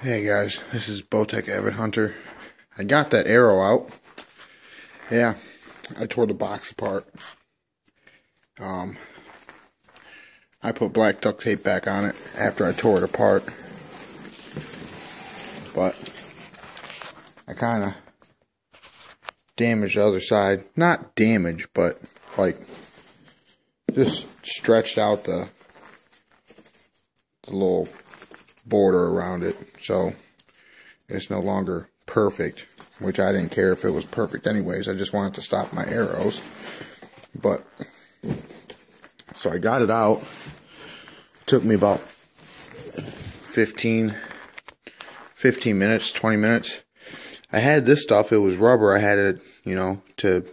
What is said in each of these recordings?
Hey guys, this is BowTech Avid Hunter. I got that arrow out. Yeah, I tore the box apart. I put black duct tape back on it after I tore it apart. But I kind of damaged the other side. Not damaged, but like just stretched out the little border around it, so it's no longer perfect, which I didn't care if it was perfect anyways. I just wanted to stop my arrows. But so I got it out. Took me about 15 minutes, 20 minutes. I had this stuff, it was rubber. I had it, to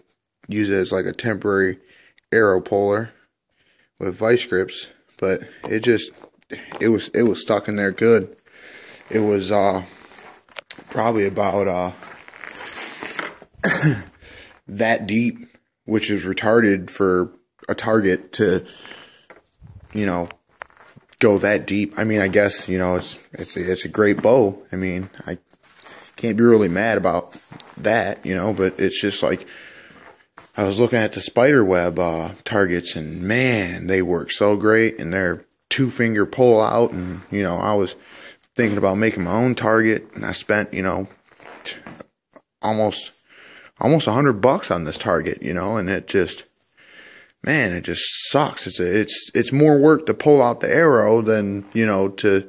use it as like a temporary arrow puller with vice grips, but it was stuck in there good. It was probably about that deep, which is retarded for a target to go that deep. I mean, I guess it's a great bow. I mean, I can't be really mad about that, but it's just like I was looking at the spider web targets, and man, they work so great, and they're 2-finger pull out, and I was thinking about making my own target, and I spent almost $100 on this target, and it just sucks. It's more work to pull out the arrow than to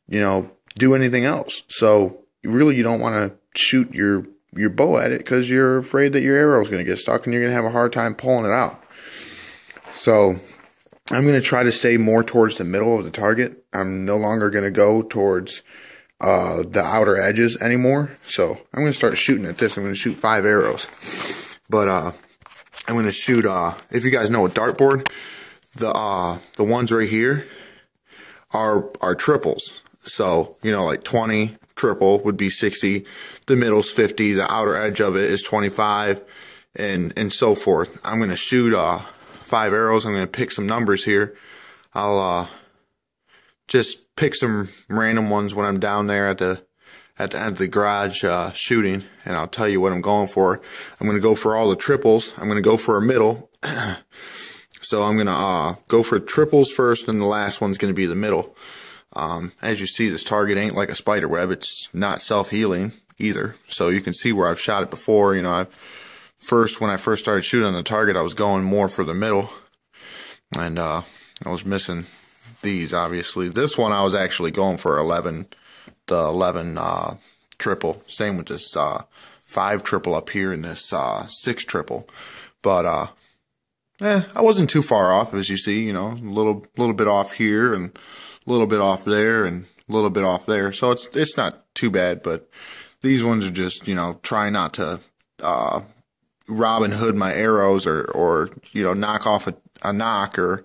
do anything else. So you don't want to shoot your bow at it because you're afraid that your arrow is going to get stuck and you're going to have a hard time pulling it out. So I'm going to try to stay more towards the middle of the target. I'm no longer going to go towards the outer edges anymore. So I'm going to start shooting at this. I'm going to shoot 5 arrows. But I'm going to shoot, if you guys know a dartboard, the ones right here are triples. So, like 20 triple would be 60, the middle's 50, the outer edge of it is 25, and so forth. I'm going to shoot 5 arrows. I'm going to pick some numbers here. I'll just pick some random ones when I'm down there at the end of the garage shooting, and I'll tell you what I'm going for. I'm going to go for all the triples. I'm going to go for a middle. So I'm going to go for triples first, and the last one's going to be the middle. As you see, this target ain't like a spider web. It's not self-healing either. So you can see where I've shot it before. When I first started shooting on the target, I was going more for the middle, and I was missing these, obviously. This one I was actually going for 11 triple. Same with this 5 triple up here and this 6 triple. But I wasn't too far off, as you see. A little bit off here, and a little bit off there, and a little bit off there. So it's not too bad. But these ones are just trying not to Robin Hood my arrows, or knock off a knock or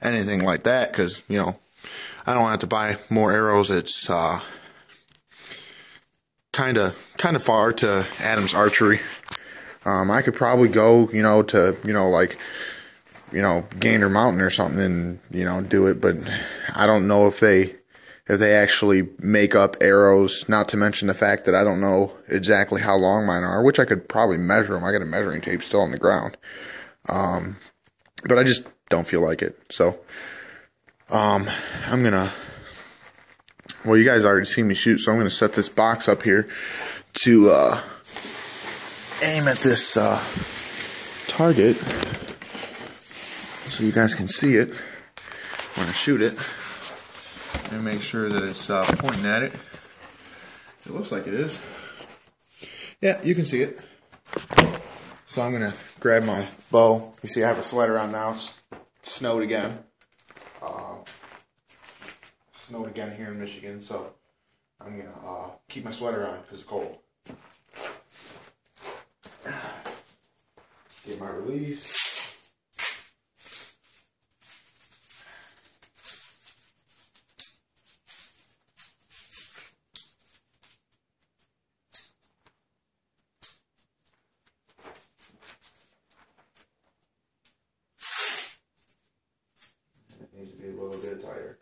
anything like that, because I don't have to buy more arrows. It's kind of far to Adams Archery. I could probably go to Gander Mountain or something and do it, but I don't know if they actually make up arrows, not to mention the fact that I don't know exactly how long mine are, which I could probably measure them. I got a measuring tape still on the ground. But I just don't feel like it. So I'm gonna, well, you guys already seen me shoot, so I'm gonna set this box up here to aim at this target so you guys can see it when I shoot it, and make sure that it's pointing at it. It looks like it is. Yeah, you can see it. So I'm gonna grab my bow. You see I have a sweater on now. It's snowed again. Snowed again here in Michigan, so I'm gonna keep my sweater on because it's cold. Get my release. It needs to be a little bit tighter.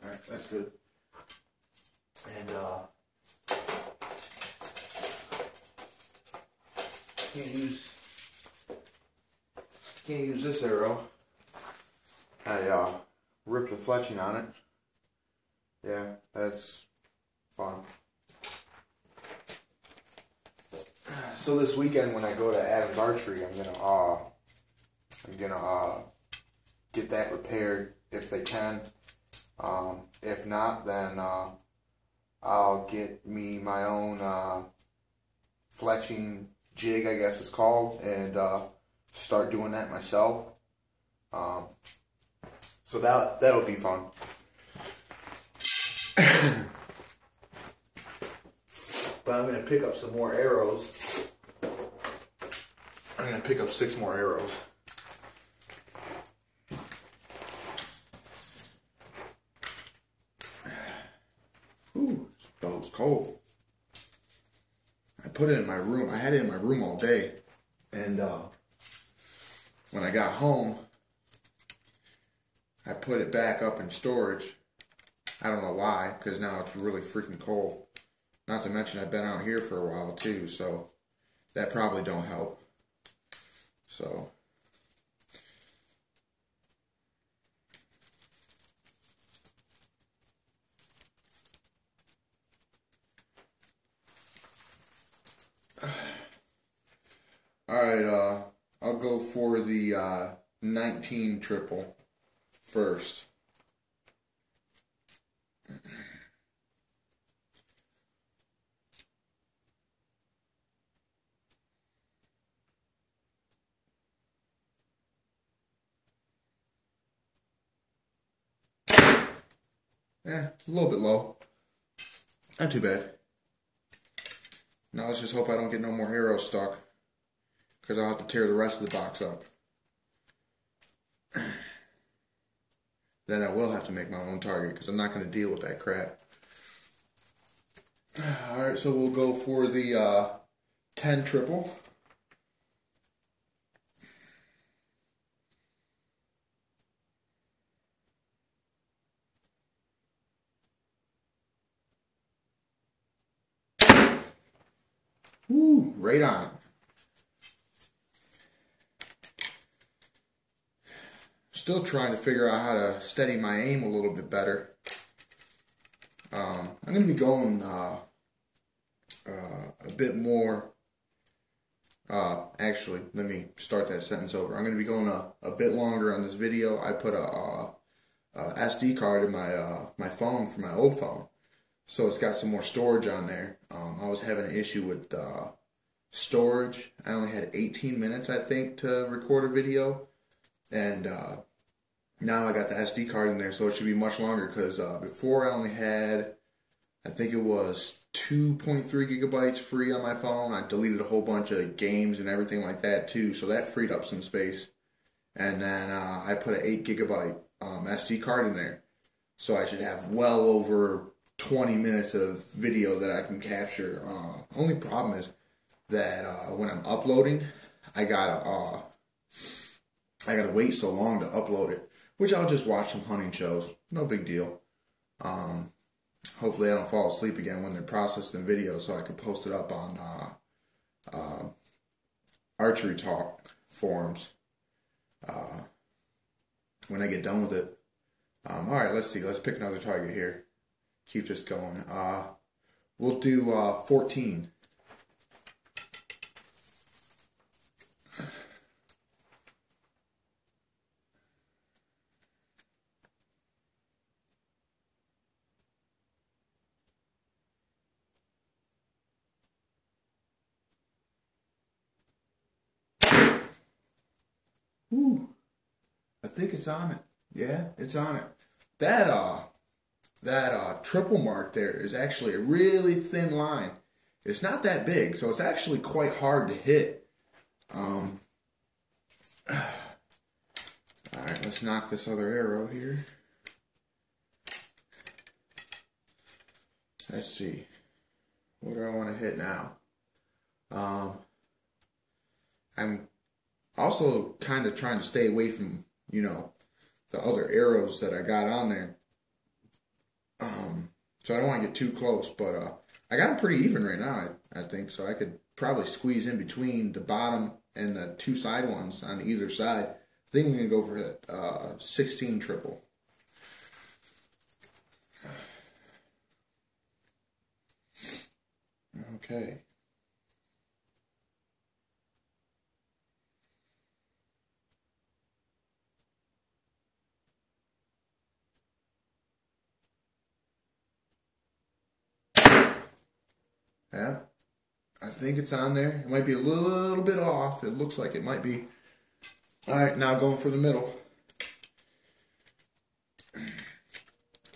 Alright, that's good. And can't use this arrow. I ripped the fletching on it. Yeah, that's fun. So this weekend when I go to Adams Archery, I'm gonna get that repaired if they can. If not, then I'll get me my own fletching jig, I guess it's called, and start doing that myself. So that'll be fun. But I'm gonna pick up some more arrows. I'm gonna pick up 6 more arrows. Ooh, this bow's cold. I put it in my room. I had it in my room all day. And when I got home, I put it back up in storage. I don't know why, because now it's really freaking cold. Not to mention I've been out here for a while too, so that probably don't help. So alright, I'll go for the 19 triple first. A little bit low. Not too bad. Now let's just hope I don't get no more arrows stuck, because I'll have to tear the rest of the box up. Then I will have to make my own target, because I'm not going to deal with that crap. Alright, so we'll go for the 10 triple. Woo, right on it. Still trying to figure out how to steady my aim a little bit better. I'm going to be going a bit more. Actually, let me start that sentence over. I'm going to be going a bit longer on this video. I put a SD card in my phone for my old phone, so it's got some more storage on there. I was having an issue with storage. I only had 18 minutes, I think, to record a video, and now I got the SD card in there, so it should be much longer, because before I only had, I think it was 2.3 gigabytes free on my phone. I deleted a whole bunch of games and everything like that too, so that freed up some space. And then I put an 8 gigabyte SD card in there, so I should have well over 20 minutes of video that I can capture. Only problem is that when I'm uploading, I gotta wait so long to upload it, which I'll just watch some hunting shows. No big deal. Hopefully I don't fall asleep again when they're processing video, so I can post it up on Archery Talk forums when I get done with it. Alright, let's see. Let's pick another target here. Keep this going. We'll do 14. Ooh, I think it's on it. Yeah, it's on it. That triple mark there is actually a really thin line. It's not that big, so it's actually quite hard to hit. Alright, let's knock this other arrow here. Let's see. What do I want to hit now? I'm also kind of trying to stay away from, the other arrows that I got on there. So I don't want to get too close, but I got them pretty even right now, I think. So I could probably squeeze in between the bottom and the two side ones on either side. I think we're going to go for 16 triple. Okay. Yeah, I think it's on there. It might be a little bit off. It looks like it might be. All right, now going for the middle.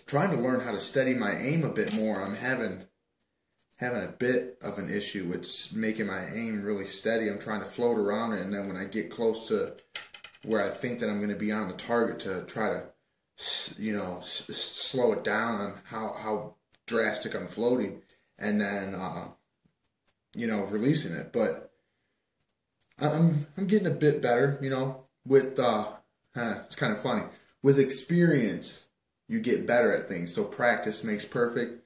Trying to learn how to steady my aim a bit more. I'm having a bit of an issue with making my aim really steady. I'm trying to float around it, and then when I get close to where I think that I'm going to be on the target, to try to, slow it down on how drastic I'm floating, and then releasing it. But I'm getting a bit better, with it's kind of funny. With experience, you get better at things. So practice makes perfect.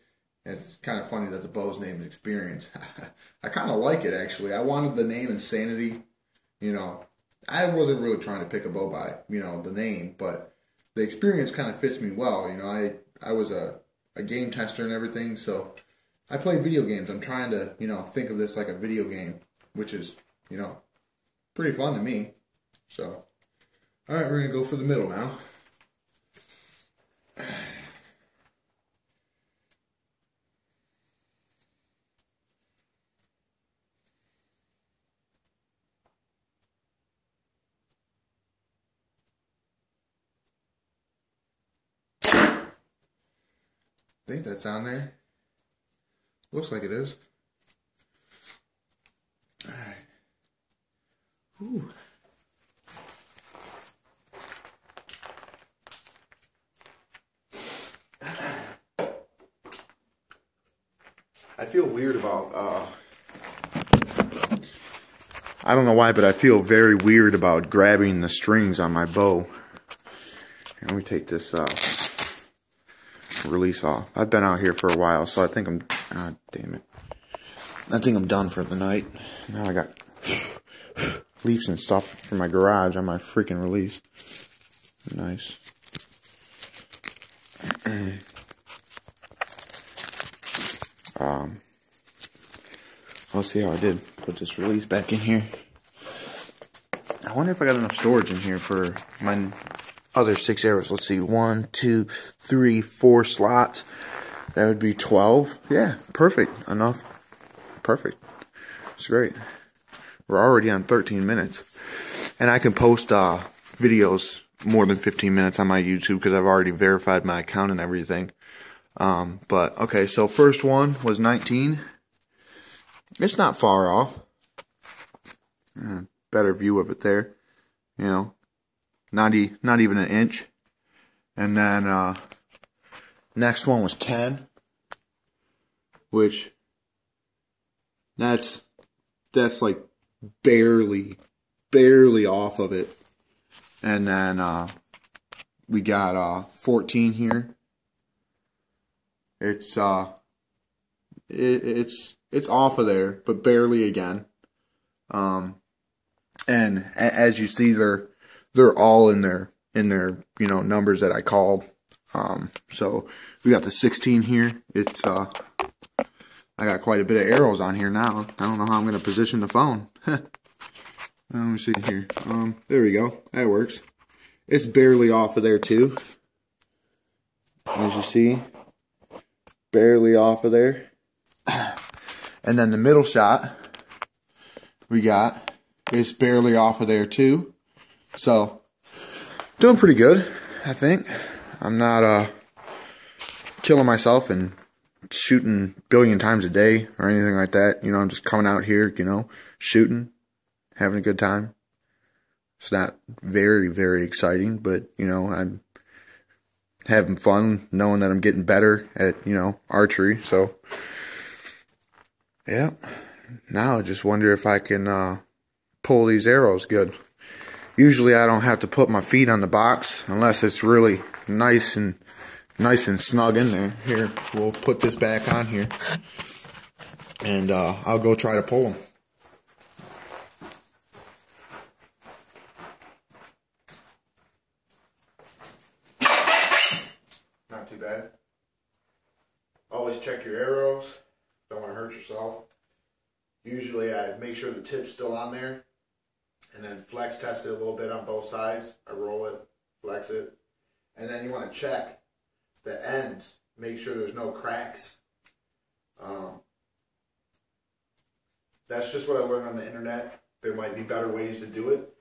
And it's kind of funny that the bow's name is Experience. I kind of like it, actually. I wanted the name Insanity. I wasn't really trying to pick a bow by, the name, but the experience kind of fits me well. I was a game tester and everything, so I play video games. I'm trying to, think of this like a video game, which is, pretty fun to me. So, all right, we're going to go for the middle now. I think that's on there. Looks like it is. Alright. Ooh. I feel weird about, I don't know why, but I feel very weird about grabbing the strings on my bow. Here, let me take this, release off. I've been out here for a while, so I think I'm, damn it. I think I'm done for the night. Now I got leaves and stuff from my garage on my freaking release. Nice. Let's see how I did put this release back in here. I wonder if I got enough storage in here for my other 6 arrows. Let's see, 1, 2, 3, 4 slots. That would be 12. Yeah, perfect. Enough. Perfect. It's great. We're already on 13 minutes. And I can post videos more than 15 minutes on my YouTube because I've already verified my account and everything. But, okay, so first one was 19. It's not far off. Better view of it there. Not even an inch. And then next one was 10, which that's like barely off of it. And then we got 14 here. It's off of there, but barely again. And as you see, they're all in their numbers that I called. So we got the 16 here. It's I got quite a bit of arrows on here now. I don't know how I'm gonna position the phone. Let me see here. There we go. That works. It's barely off of there too. As you see, barely off of there. And then the middle shot we got is barely off of there too. So doing pretty good, I think. I'm not killing myself and shooting a billion times a day or anything like that. I'm just coming out here, shooting, having a good time. It's not very, very exciting, but, I'm having fun knowing that I'm getting better at, archery. So, yeah. Now I just wonder if I can pull these arrows good. Usually I don't have to put my feet on the box unless it's really nice and nice and snug in there. Here, we'll put this back on here, and I'll go try to pull them. Not too bad. Always check your arrows. Don't want to hurt yourself. Usually I make sure the tip's still on there, and then flex test it a little bit on both sides. I roll it, flex it, and then you want to check the ends. Make sure there's no cracks. That's just what I learned on the internet. There might be better ways to do it.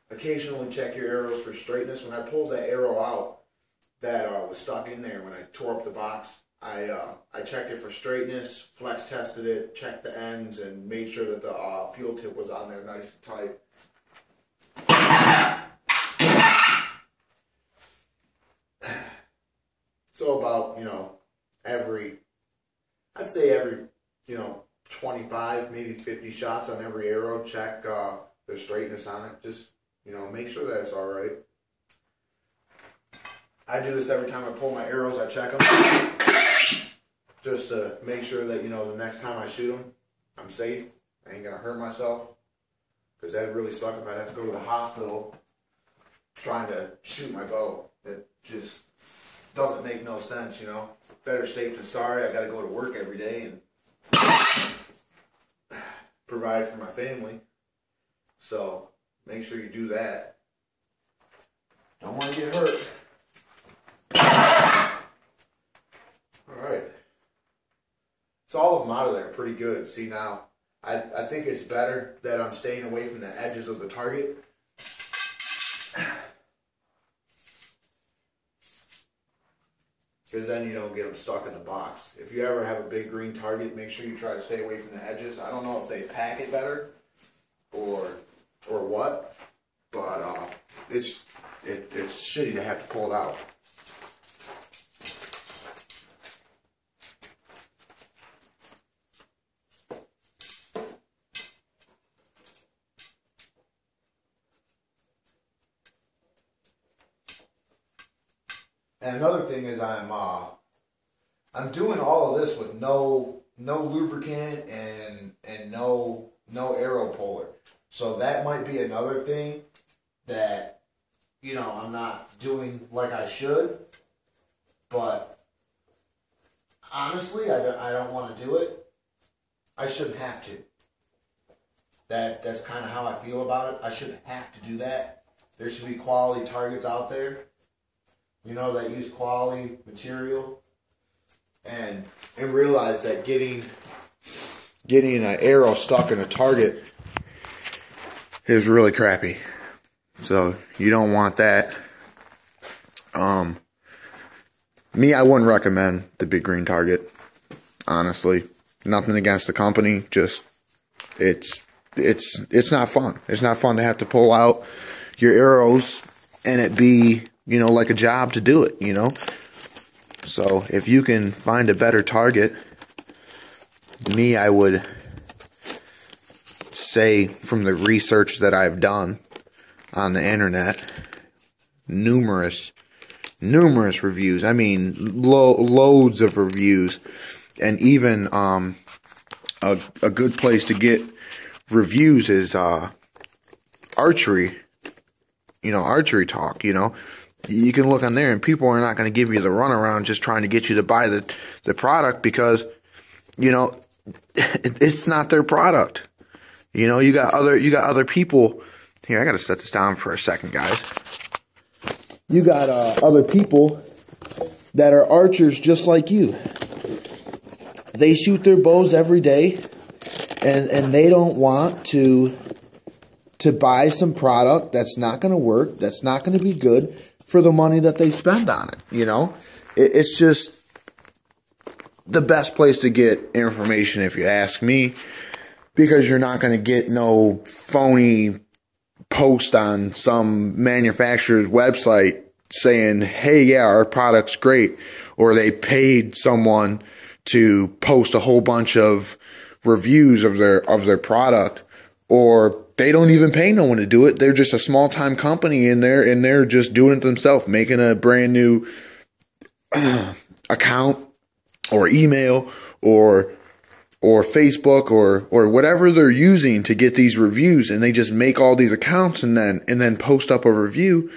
Occasionally check your arrows for straightness. When I pulled that arrow out that was stuck in there when I tore up the box, I checked it for straightness, flex tested it, checked the ends, and made sure that the fuel tip was on there nice and tight. So about, I'd say every, 25, maybe 50 shots on every arrow, check the straightness on it. Just, make sure that it's all right. I do this every time I pull my arrows, I check them. Just to make sure that, the next time I shoot them, I'm safe. I ain't going to hurt myself. Because that'd really suck if I'd have to go to the hospital trying to shoot my bow. It just doesn't make no sense, Better safe than sorry. I got to go to work every day and provide for my family. So, make sure you do that. Don't want to get hurt. Alright. So all of them out of there pretty good. See now, I think it's better that I'm staying away from the edges of the target. Because then you don't get them stuck in the box. If you ever have a big green target, make sure you try to stay away from the edges. I don't know if they pack it better or what, but it's shitty to have to pull it out. And another thing is I'm doing all of this with no lubricant and no arrow puller. So that might be another thing that I'm not doing like I should. But honestly, I don't want to do it. I shouldn't have to. That's kind of how I feel about it. I shouldn't have to do that. There should be quality targets out there, that use quality material, and realize that getting an arrow stuck in a target is really crappy. So you don't want that. Me, I wouldn't recommend the big green target. Honestly, nothing against the company. Just it's not fun. It's not fun to have to pull out your arrows and it be like a job to do it. So if you can find a better target, me, I would say from the research that I've done on the internet, numerous reviews. I mean, loads of reviews, and even a good place to get reviews is archery. Archery talk. You can look on there, and people are not going to give you the runaround just trying to get you to buy the product because it's not their product. You got other people. Here, I got to set this down for a second, guys. You got other people that are archers just like you. They shoot their bows every day, and they don't want to buy some product that's not going to work, that's not going to be good for the money that they spend on it. It's just the best place to get information, if you ask me, because you're not going to get no phony post on some manufacturer's website saying, hey, yeah, our product's great, or they paid someone to post a whole bunch of reviews of their product, or they don't even pay no one to do it. They're just a small time company in there, and they're just doing it themselves, making a brand new account or email or Facebook or whatever they're using to get these reviews, and they just make all these accounts and then post up a review,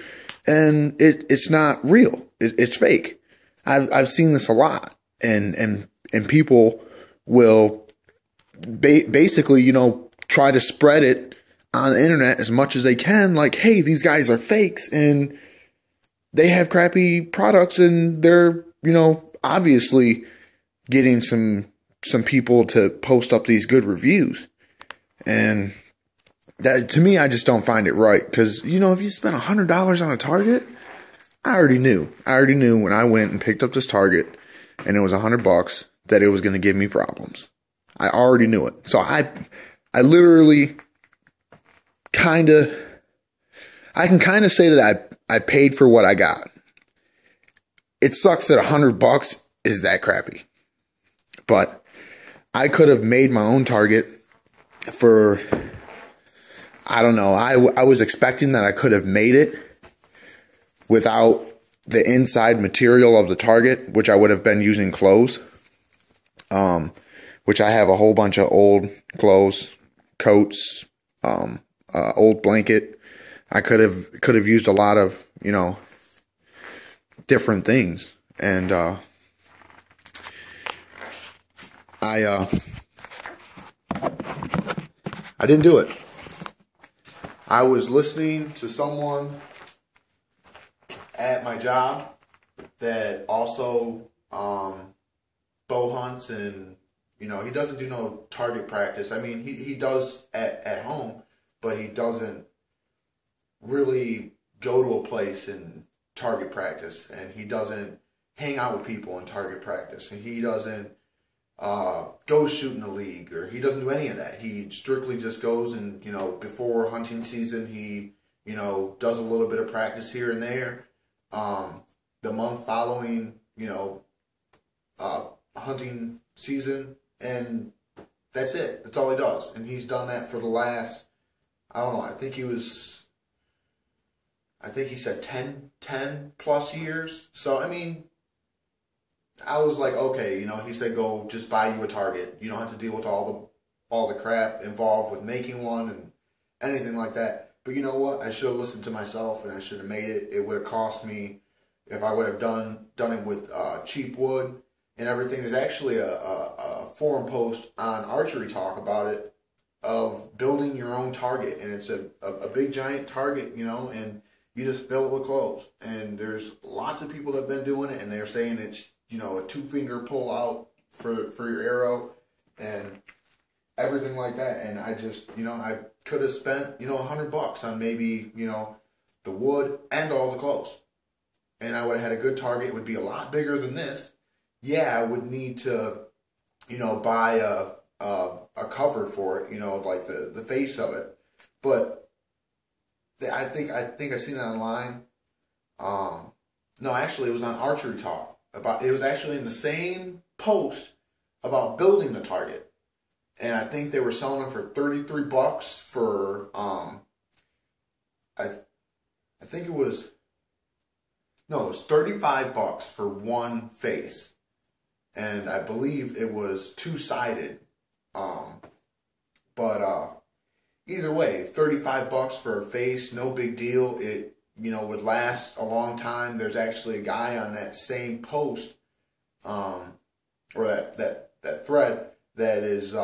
and it's not real. It's fake. I've seen this a lot, and people will basically, you know, try to spread it on the internet as much as they can. Like, hey, these guys are fakes and they have crappy products, and they're, you know, obviously getting some people to post up these good reviews. And that, to me, I just don't find it right. Because, you know, if you spend $100 on a Target, I already knew when I went and picked up this Target and it was $100 that it was going to give me problems. I already knew it. So I literally I can kind of say that I paid for what I got. It sucks that $100 is that crappy. But I could have made my own Target for, I don't know. I was expecting that I could have made it without the inside material of the Target, which I would have been using clothes. Which I have a whole bunch of old clothes, coats, old blanket. I could have used a lot of, you know, different things. And I didn't do it. I was listening to someone at my job that also bow hunts, and, you know, he doesn't do no target practice. I mean, he does at home, but he doesn't really go to a place and target practice, and he doesn't hang out with people in target practice, and he doesn't go shoot in a league, or he doesn't do any of that. He strictly just goes and, you know, before hunting season, he, you know, does a little bit of practice here and there. The month following, you know, hunting season, and that's it. That's all he does. And he's done that for the last, I don't know, I think he said 10 plus years. So, I mean, I was like, okay, you know, he said go just buy you a Target. You don't have to deal with all the crap involved with making one and anything like that. But you know what? I should have listened to myself, and I should have made it. It would have cost me, if I would have done it with cheap wood and everything. There's actually a forum post on Archery Talk about it, of building your own target, and it's a big giant target, you know, and you just fill it with clothes. And there's lots of people that have been doing it, and they're saying it's, you know, a 2-finger pull out for your arrow and everything like that. And I just, you know, I could have spent, you know, $100 on maybe, you know, the wood and all the clothes, and I would have had a good target. It would be a lot bigger than this. Yeah, I would need to, you know, buy a cover for it, you know, like the face of it. But I think I seen it online. No, actually, it was on Archery Talk. It was actually in the same post about building the target, and I think they were selling them for $33 for I think it was, no, it was $35 for one face, and I believe it was 2-sided. But either way, $35 for a face, no big deal. It, you know, would last a long time. There's actually a guy on that same post, or that thread, that is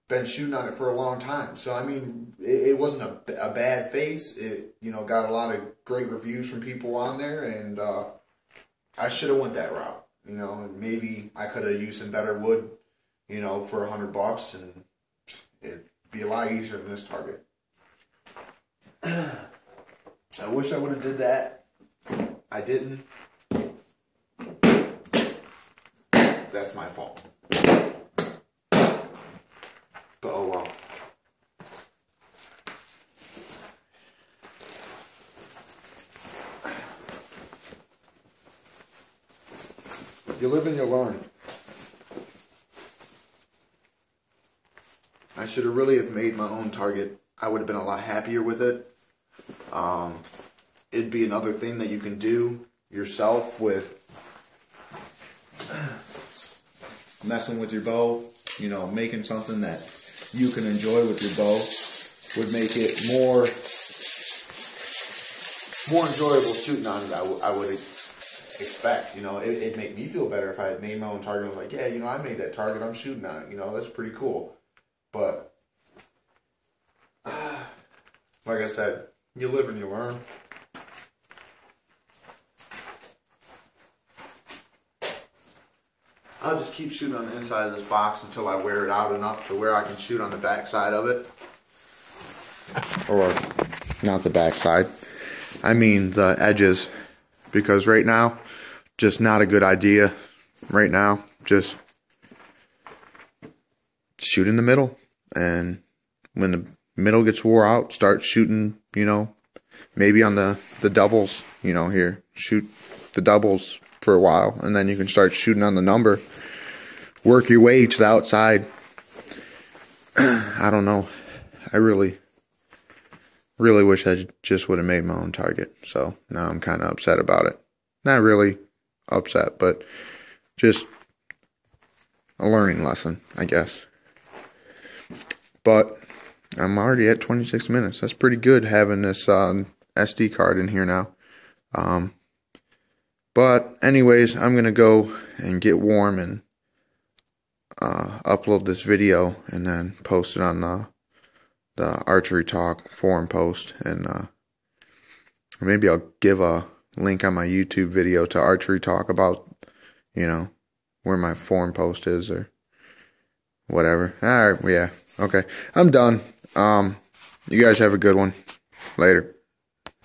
been shooting on it for a long time. So I mean, it wasn't a bad face. It, you know, got a lot of great reviews from people on there, and I should have went that route. You know, and maybe I could have used some better wood, you know, for $100, and it'd be a lot easier than this Target. I wish I would have did that. I didn't. That's my fault. But oh well. You live and you learn. I should have really have made my own Target I would have been a lot happier with it. It'd be another thing that you can do yourself with messing with your bow. You know, making something that you can enjoy with your bow would make it more enjoyable shooting on it. I would expect. You know, it'd make me feel better if I had made my own target. I was like, yeah, you know, I made that target. I'm shooting on it. You know, that's pretty cool. But like I said, you live and you learn. I'll just keep shooting on the inside of this box until I wear it out enough to where I can shoot on the back side of it. Or, not the back side. I mean the edges. Because right now, just not a good idea. Right now, just shoot in the middle. And when the middle gets wore out, start shooting, you know, maybe on the doubles, you know, here. Shoot the doubles for a while, and then you can start shooting on the number. Work your way to the outside. I don't know. I really wish I just would have made my own target. So now I'm kind of upset about it. Not really upset, but just a learning lesson, I guess. But I'm already at 26 minutes. That's pretty good having this SD card in here now. But anyways, I'm going to go and get warm and upload this video and then post it on the Archery Talk forum post. And maybe I'll give a link on my YouTube video to Archery Talk about, you know, where my forum post is or whatever. Alright, yeah. Okay. I'm done. You guys have a good one. Later.